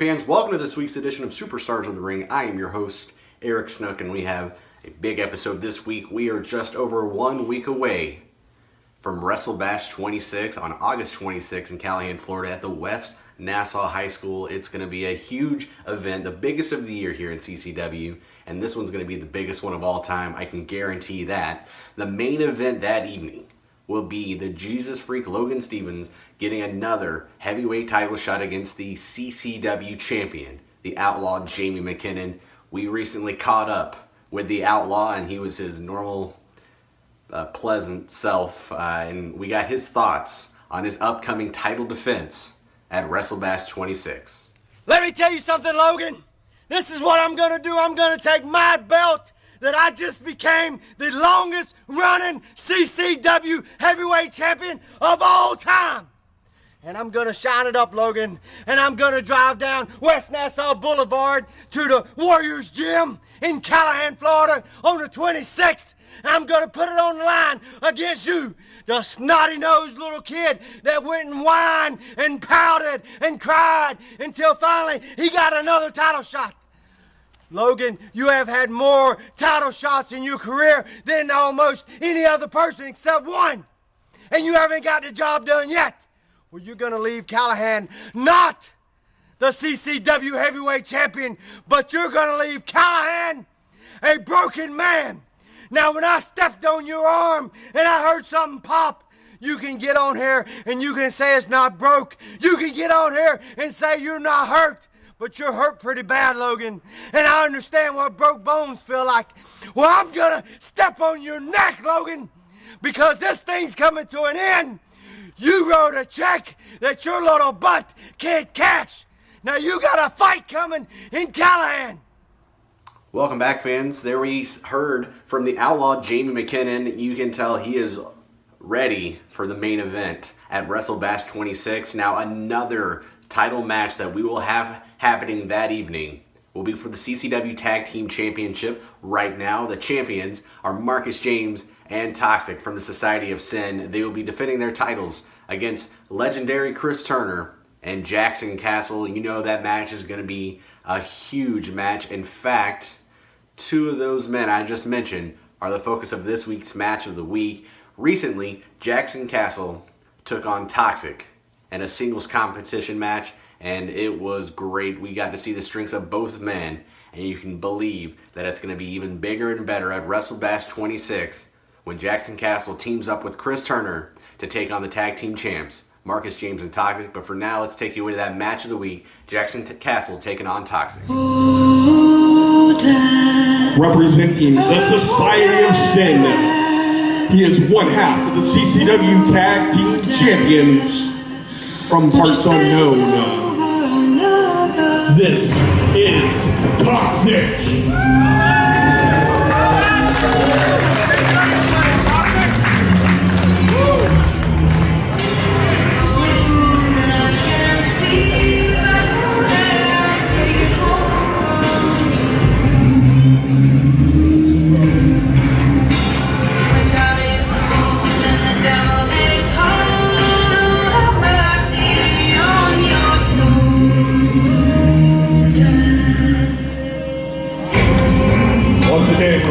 fans, welcome to this week's edition of Superstars of the Ring. I am your host, Eric Snook, and we have a big episode this week. We are just over 1 week away from Wrestlebash 26 on August 26 in Callahan, Florida at the West Nassau High School. It's going to be a huge event, the biggest of the year here in CCW, and this one's going to be the biggest one of all time. I can guarantee that. The main event that evening will be the Jesus Freak Logan Stevens getting another heavyweight title shot against the CCW champion, the Outlaw Jamie McKinnon. We recently caught up with the Outlaw, and he was his normal, pleasant self, and we got his thoughts on his upcoming title defense at Wrestlebash 26. Let me tell you something, Logan. This is what I'm going to do. I'm going to take my belt that I just became the longest running CCW Heavyweight Champion of all time. And I'm going to shine it up, Logan. And I'm going to drive down West Nassau Boulevard to the Warriors Gym in Callahan, Florida on the 26th. And I'm going to put it on the line against you, the snotty-nosed little kid that went and whined and pouted and cried until finally he got another title shot. Logan, you have had more title shots in your career than almost any other person except one. And you haven't got the job done yet. Well, you're going to leave Callahan not the CCW Heavyweight Champion, but you're going to leave Callahan a broken man. Now, when I stepped on your arm and I heard something pop, you can get on here and you can say it's not broke. You can get on here and say you're not hurt. But you're hurt pretty bad, Logan. And I understand what broke bones feel like. Well, I'm going to step on your neck, Logan, because this thing's coming to an end. You wrote a check that your little butt can't cash. Now you got a fight coming in Callahan. Welcome back, fans. There we heard from the Outlaw Jamie McKinnon. You can tell he is ready for the main event at Wrestlebash 26. Now another title match that we will have happening that evening will be for the CCW Tag Team Championship. Right now, the champions are Marcus James and Toxic from the Society of Sin. They will be defending their titles against legendary Chris Turner and Jaxson Cassel. You know that match is going to be a huge match. In fact, two of those men I just mentioned are the focus of this week's match of the week. Recently, Jaxson Cassel took on Toxic in a singles competition match, and it was great. We got to see the strengths of both men, and you can believe that it's going to be even bigger and better at Wrestlebash 26 when Jaxson Cassel teams up with Chris Turner to take on the tag team champs, Marcus James and Toxic. But for now, let's take you away to that match of the week, Jaxson Cassel taking on Toxic. Representing the Society of Sin, he is one half of the CCW Tag Team Champions from parts unknown. This is Toxic.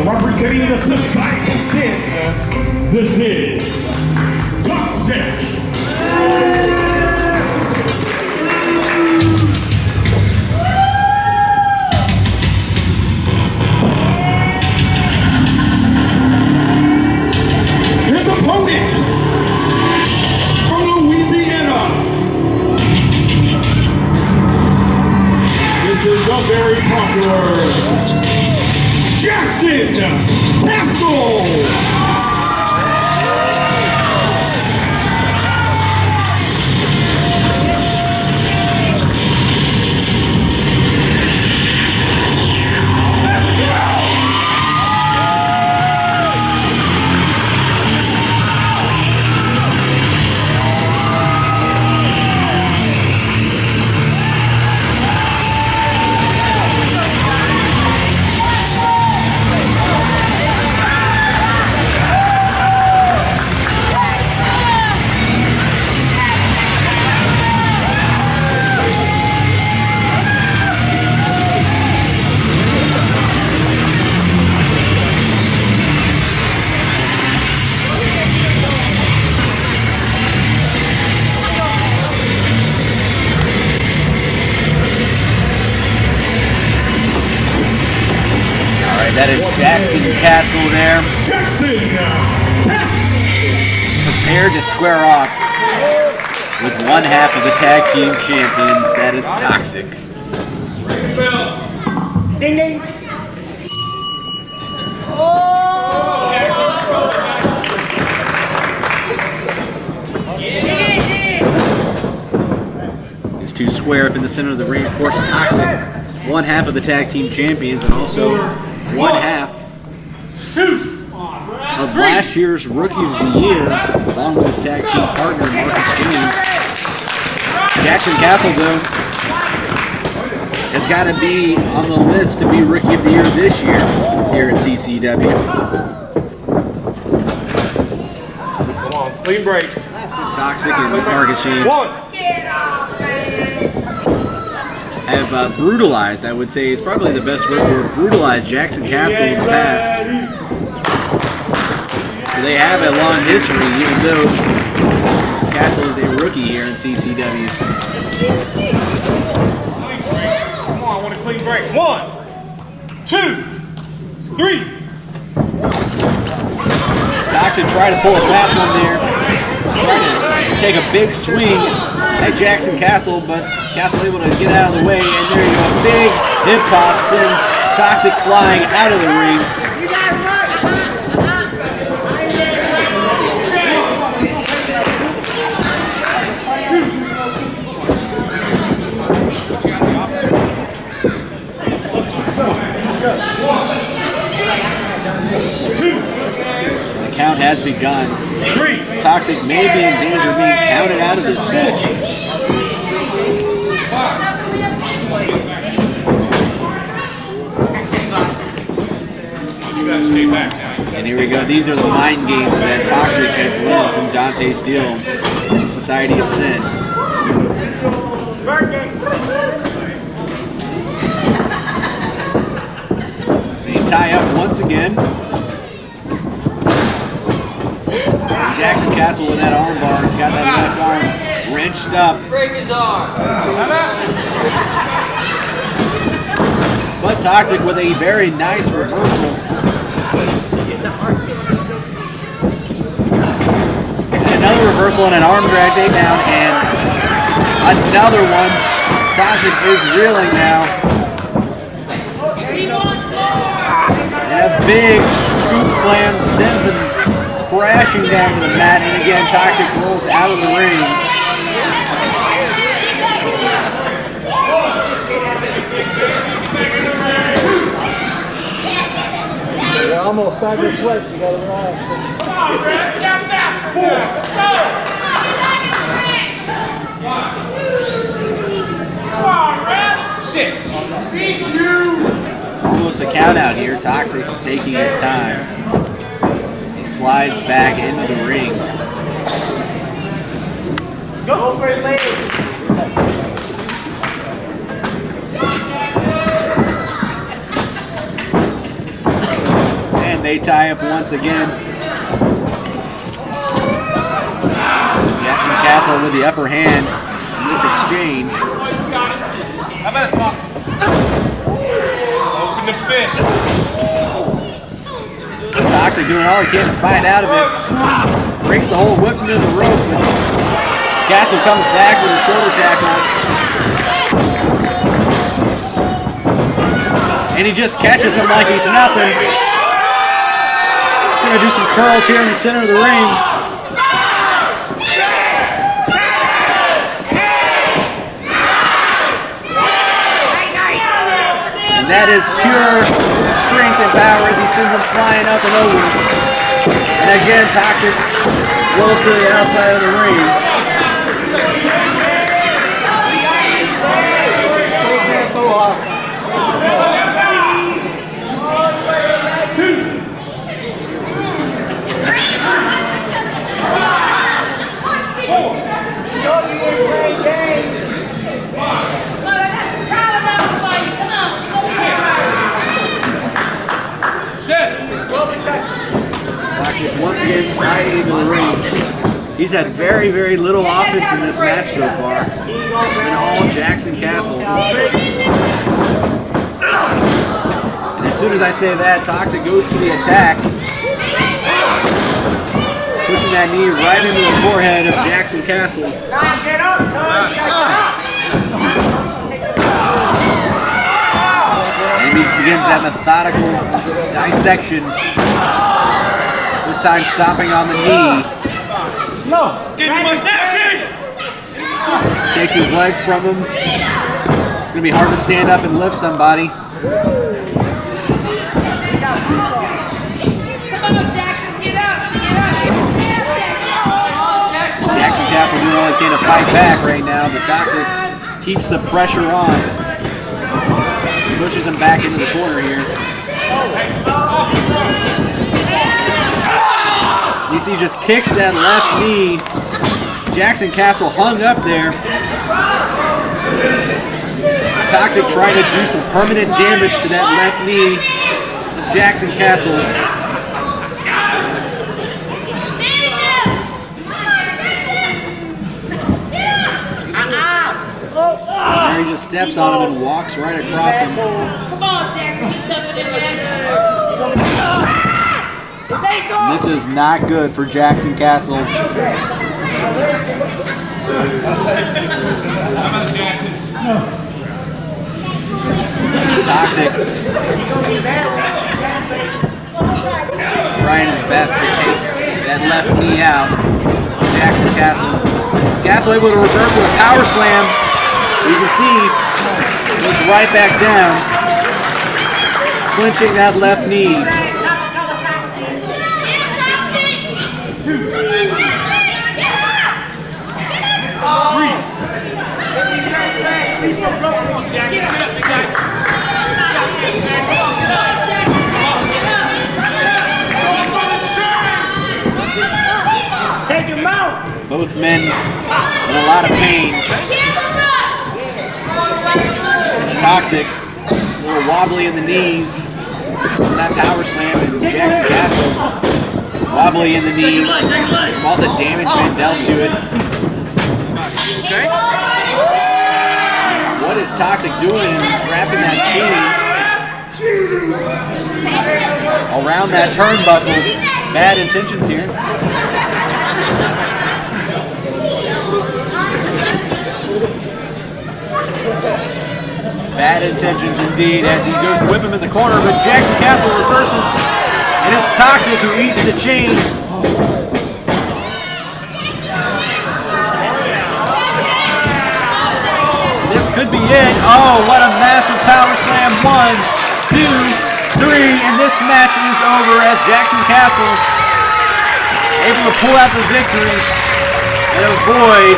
Representing the Society of Sin, this is Toxic. His opponent from Louisiana. This is the very popular Jaxson Cassel. Jaxson Cassel there. Prepared to square off with one half of the tag team champions. That is Toxic. Ding ding. These two square up in the center of the ring. Of course, Toxic, one half of the tag team champions, and also one half of last year's Rookie of the Year, along with his tag team partner Marcus James. Jaxson Cassel, though, has got to be on the list to be Rookie of the Year this year here at CCW. Come on, clean break. Toxic and Marcus James have brutalized, I would say is probably the best word for it, brutalized Jaxson Cassel in the past. So they have a long history, even though Cassel is a rookie here in CCW. Come on, I want a clean break. 1, 2, 3. Toxic tried to pull a fast one there. Trying to take a big swing at Jaxson Cassel, but Cassel able to get out of the way, and there you go. Big hip toss sends Toxic flying out of the ring. The count has begun. Toxic may be in danger of being counted out of this match. You gotta stay back now. And here we go. These are the mind games that Toxic has learned from Dante Steele in the Society of Sin. They tie up once again. Jaxson Cassel with that arm bar. He's got that left arm wrenched up. Break his arm. But Toxic with a very nice reversal. And another reversal and an arm drag takedown, and another one. Toxic is reeling now. And a big scoop slam sends him crashing down to the mat, and again Toxic rolls out of the ring. You're almost side your sweat, you gotta relax. Come on, Red, get faster. 4, go. Come on, Red. 6. Almost a count out here. Toxic taking his time. He slides back into the ring. Go for his legs. And they tie up once again. Jaxson Cassel with the upper hand in this exchange. How about a talk? Open the fist. Toxic doing all he can to fight out of it. Breaks the hold, whips him into the rope, but Cassel comes back with a shoulder tackle. And he just catches him like he's nothing. He's going to do some curls here in the center of the ring. And that is pure strength and power as he sends him flying up and over. And again, Toxic rolls to the outside of the ring. Toxic once again sliding into the ring. He's had very, very little offense in this match so far. It's been all Jaxson Cassel. And as soon as I say that, Toxic goes to the attack. Pushing that knee right into the forehead of Jaxson Cassel. Get up, And he begins that methodical dissection. This time stopping on the knee. Takes his legs from him. It's going to be hard to stand up and lift somebody. Jaxson Cassel doing all he can to fight back right now, but Toxic keeps the pressure on. Pushes him back into the corner here. You see, just kicks that left knee. Jaxson Cassel hung up there. Toxic trying to do some permanent damage to that left knee. Jaxson Cassel. There he just steps on him and walks right across him. Come on, Jackson, get something in there. This is not good for Jaxson Cassel. Toxic trying his best to take that left knee out. Jaxson Cassel. Cassel able to reverse with a power slam. You can see goes right back down, clinching that left knee. Take him out. Both men in a lot of pain. Toxic, a little wobbly in the knees from that power slam, and Jaxson Cassel wobbly in the knee from all the damage been dealt to it. What is Toxic doing? He's wrapping that chain around that turnbuckle. Bad intentions here. Bad intentions indeed as he goes to whip him in the corner, but Jaxson Cassel reverses, and it's Toxic who eats the chain. This could be it. Oh, what a massive power slam. 1, 2, 3, and this match is over as Jaxson Cassel able to pull out the victory and avoid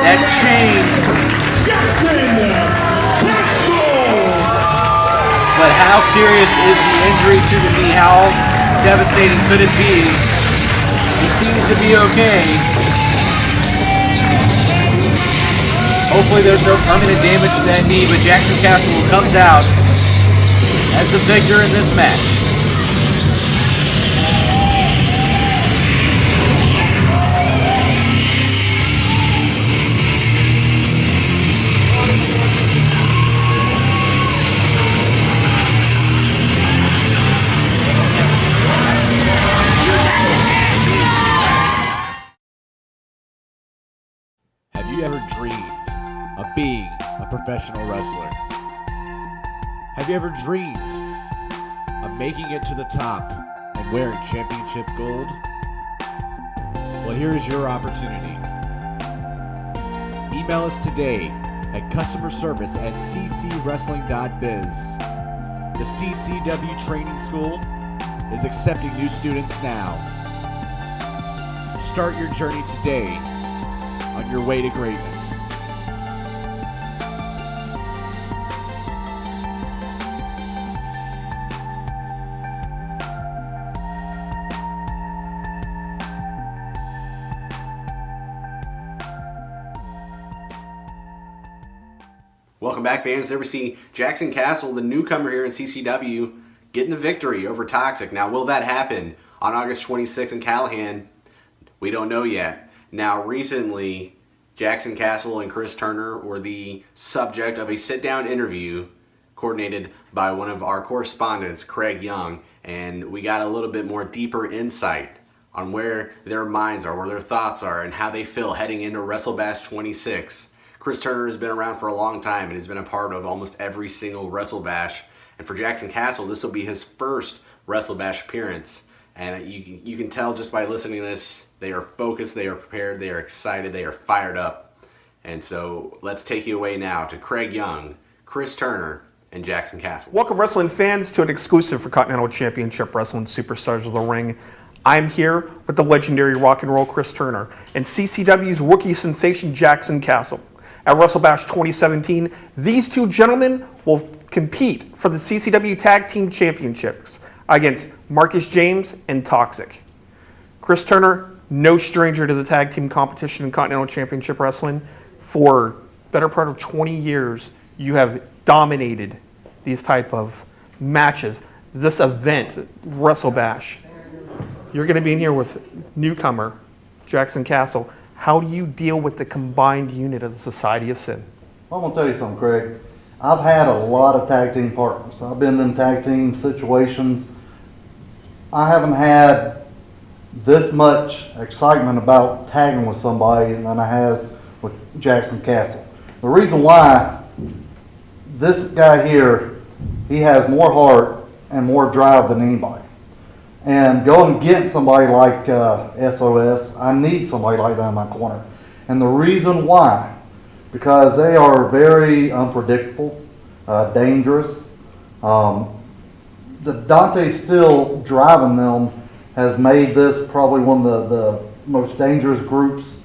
that chain. But how serious is the injury to the knee? How devastating could it be? He seems to be okay. Hopefully there's no permanent damage to that knee, but Jaxson Cassel comes out as the victor in this match. Have you ever dreamed of being a professional wrestler? Have you ever dreamed of making it to the top and wearing championship gold? Well, here is your opportunity. Email us today at customerservice@ccwrestling.biz. The CCW Training School is accepting new students now. Start your journey today on your way to greatness. Welcome back, fans. There we see Jaxson Cassel, the newcomer here in CCW, getting the victory over Toxic. Now, will that happen on August 26th in Callahan? We don't know yet. Now, recently, Jaxson Cassel and Chris Turner were the subject of a sit-down interview. Of coordinated by one of our correspondents, Craig Young, and we got a little bit more deeper insight on where their minds are, where their thoughts are, and how they feel heading into Wrestlebash 26. Chris Turner has been around for a long time and has been a part of almost every single Wrestlebash. And for Jaxson Cassel, this will be his first Wrestlebash appearance. And you can tell just by listening to this, they are focused, they are prepared, they are excited, they are fired up. And so let's take you away now to Craig Young, Chris Turner, and Jaxson Cassel. Welcome, wrestling fans, to an exclusive for Continental Championship Wrestling Superstars of the Ring. I'm here with the legendary rock and roll Chris Turner and CCW's rookie sensation Jaxson Cassel. At Wrestlebash 2017, these two gentlemen will compete for the CCW Tag Team Championships against Marcus James and Toxic. Chris Turner, no stranger to the tag team competition in Continental Championship Wrestling. For better part of 20 years, you have dominated these type of matches. This event, Wrestlebash, you're going to be in here with newcomer Jaxson Cassel. How do you deal with the combined unit of the Society of Sin? Well, I'm going to tell you something, Craig. I've had a lot of tag team partners. I've been in tag team situations. I haven't had this much excitement about tagging with somebody than I have with Jaxson Cassel. The reason why, this guy here, he has more heart and more drive than anybody. And going against somebody like SOS, I need somebody like that in my corner. And the reason why, because they are very unpredictable, dangerous. The Dante Steele driving them has made this probably one of the most dangerous groups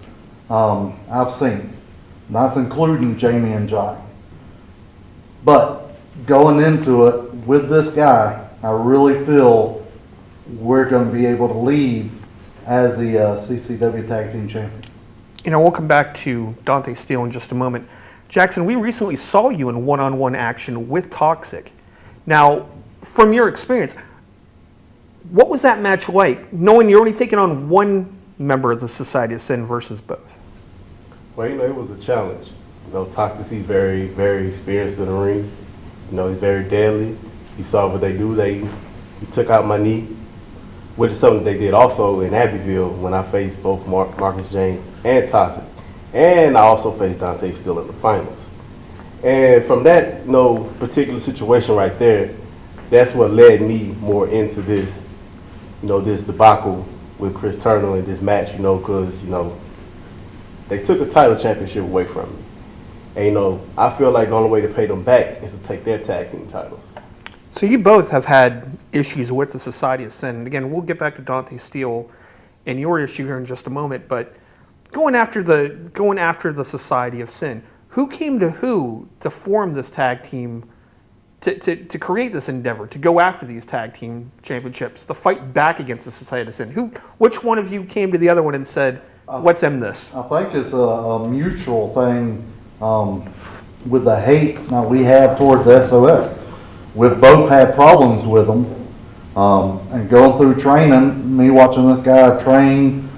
I've seen. And that's including Jamie and Johnny. But going into it with this guy, I really feel we're going to be able to leave as the CCW Tag Team Champions. You know, we'll come back to Dante Steele in just a moment. Jaxson, we recently saw you in one-on-one action with Toxic. Now, from your experience, what was that match like, knowing you're only taking on one member of the Society of Sin versus both? Well, it was a challenge. Toxic, he's very, very experienced in the ring. He's very deadly. You saw what they do. He took out my knee, which is something they did also in Abbeville when I faced both Marcus James and Toxic. And I also faced Dante Steele in the finals. And from that particular situation right there, that's what led me more into this, this debacle with Chris Turner in this match, because, they took a title championship away from me. And, I feel like the only way to pay them back is to take their tag team titles. So you both have had issues with the Society of Sin. And again, we'll get back to Dante Steele and your issue here in just a moment. But going after the Society of Sin, who came to who to form this tag team, to create this endeavor, to go after these tag team championships, to fight back against the Society of Sin? Which one of you came to the other one and said, let's end this? I think it's a mutual thing with the hate that we have towards SOS. We've both had problems with them, and going through training, me watching this guy train,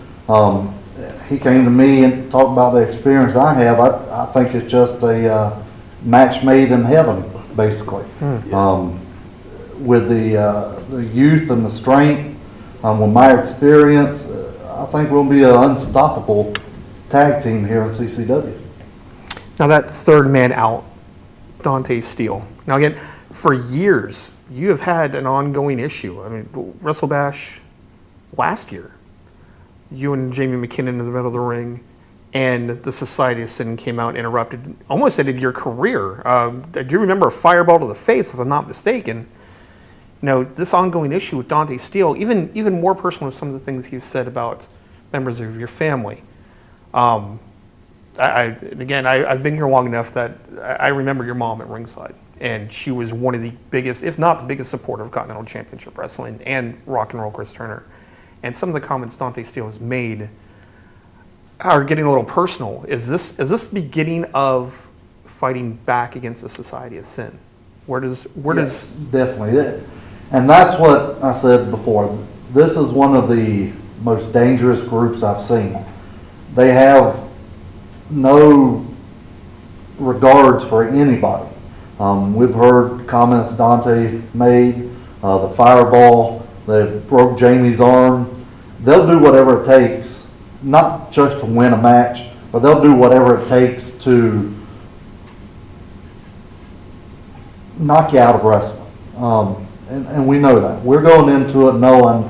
he came to me and talked about the experience I have. I think it's just a match made in heaven, basically. With the youth and the strength, with my experience, I think we'll be an unstoppable tag team here in CCW. Now that third man out, Dante Steele. Now again, for years, you have had an ongoing issue. I mean, Wrestlebash last year, you and Jamie McKinnon in the middle of the ring, and the Society of Sin came out and interrupted, almost ended your career. I do remember a fireball to the face, if I'm not mistaken. This ongoing issue with Dante Steele, even more personal with some of the things you've said about members of your family. I've been here long enough that I remember your mom at ringside. And she was one of the biggest, if not the biggest supporter of Continental Championship Wrestling and rock and roll Chris Turner. And some of the comments Dante Steele has made are getting a little personal. Is this the beginning of fighting back against the Society of Sin? Where does definitely, and that's what I said before. This is one of the most dangerous groups I've seen. They have no regards for anybody. We've heard comments Dante made, the fireball that broke Jamie's arm. They'll do whatever it takes, not just to win a match, but they'll do whatever it takes to knock you out of wrestling. And we know that. We're going into it knowing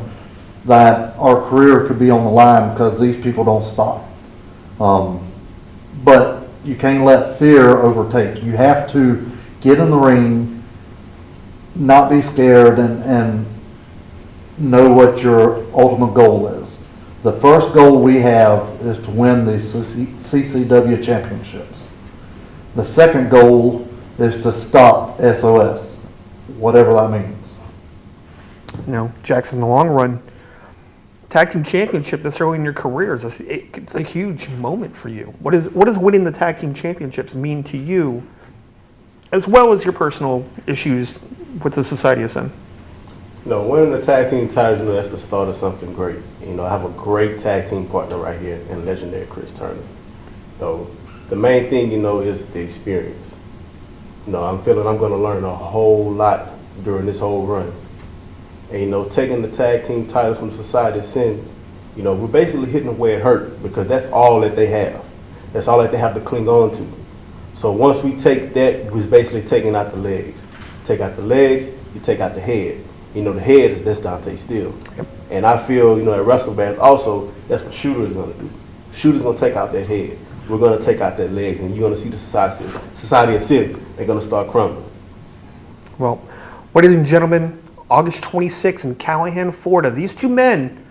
that our career could be on the line because these people don't stop. But you can't let fear overtake. You have to get in the ring, not be scared, and know what your ultimate goal is. The first goal we have is to win the CCW championships. The second goal is to stop SOS, whatever that means. You know, Jackson, in the long run, tag team championship this early in your career it's a huge moment for you. What does winning the tag team championships mean to you, as well as your personal issues with the Society of Sin? You know, winning the tag team titles, that's the start of something great. You know, I have a great tag team partner right here in legendary Chris Turner. So the main thing, is the experience. I'm feeling I'm going to learn a whole lot during this whole run. And, taking the tag team titles from Society of Sin, we're basically hitting them where it hurts because that's all that they have. That's all that they have to cling on to. So once we take that, we're basically taking out the legs. Take out the legs, you take out the head. The head that's Dante Steele. Yep. And I feel, at Wrestlebash also, that's what Shooter is going to do. Shooter's going to take out that head. We're going to take out that legs, and you're going to see the Society of Sin. They're going to start crumbling. Well, ladies and gentlemen, August 26th in Callahan, Florida, these two men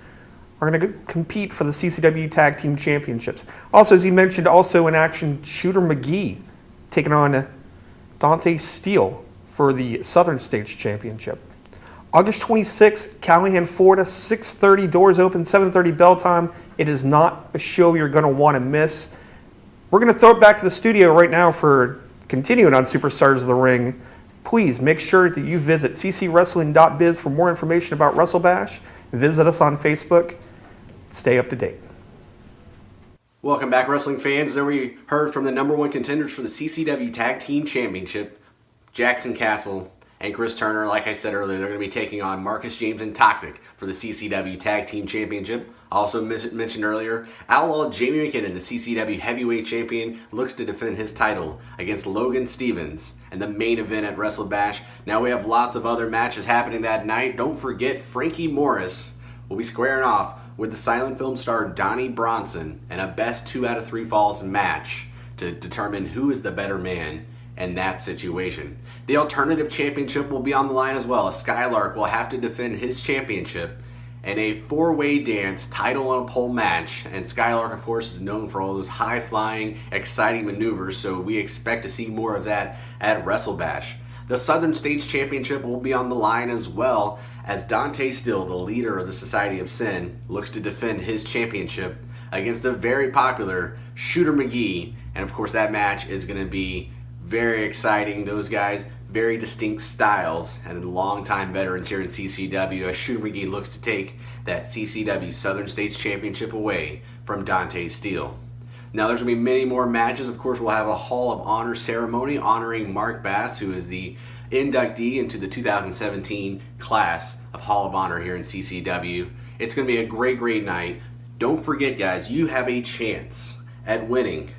are going to compete for the CCW Tag Team Championships. Also, as you mentioned, also in action, Shooter McGee taking on Dante Steele for the Southern States Championship. August 26th, Callahan, Florida, 6:30, doors open, 7:30 bell time. It is not a show you're going to want to miss. We're going to throw it back to the studio right now for continuing on Superstars of the Ring. Please make sure that you visit ccwrestling.biz for more information about Wrestlebash. Visit us on Facebook. Stay up to date. Welcome back, wrestling fans. There we heard from the number one contenders for the CCW Tag Team Championship, Jaxson Cassel and Chris Turner. Like I said earlier, they're going to be taking on Marcus James and Toxic for the CCW Tag Team Championship. Also mentioned earlier, Outlaw Jamie McKinnon, the CCW Heavyweight Champion, looks to defend his title against Logan Stevens in the main event at WrestleBash. Now we have lots of other matches happening that night. Don't forget, Frankie Morris will be squaring off with the silent film star Donnie Bronson in a best 2 out of 3 falls match to determine who is the better man in that situation. The Alternative Championship will be on the line as well. Skylark will have to defend his championship in a 4-way dance title on a pole match. And Skylark, of course, is known for all those high-flying, exciting maneuvers, so we expect to see more of that at WrestleBash. The Southern States Championship will be on the line as well, as Dante Steele, the leader of the Society of Sin, looks to defend his championship against the very popular Shooter McGee. And of course, that match is going to be very exciting. Those guys, very distinct styles and longtime veterans here in CCW, as Shooter McGee looks to take that CCW Southern States Championship away from Dante Steele. Now there's going to be many more matches. Of course, we'll have a Hall of Honor ceremony honoring Mark Bass, who is the inductee into the 2017 class of Hall of Honor here in CCW. It's going to be a great night. Don't forget, guys, you have a chance at winning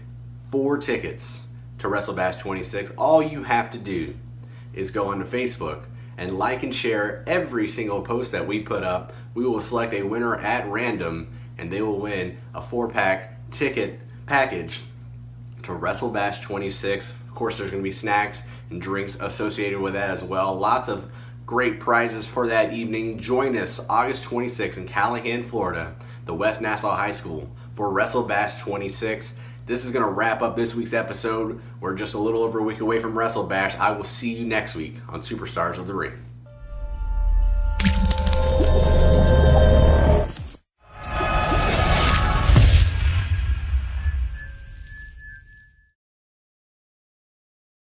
4 tickets to WrestleBash 26. All you have to do is go onto Facebook and like and share every single post that we put up. We will select a winner at random, and they will win a 4-pack ticket package to WrestleBash 26. Of course, there's going to be snacks and drinks associated with that as well. Lots of great prizes for that evening. Join us August 26th in Callahan, Florida, the West Nassau High School, for WrestleBash 26. This is going to wrap up this week's episode. We're just a little over a week away from WrestleBash. I will see you next week on Superstars of the Ring.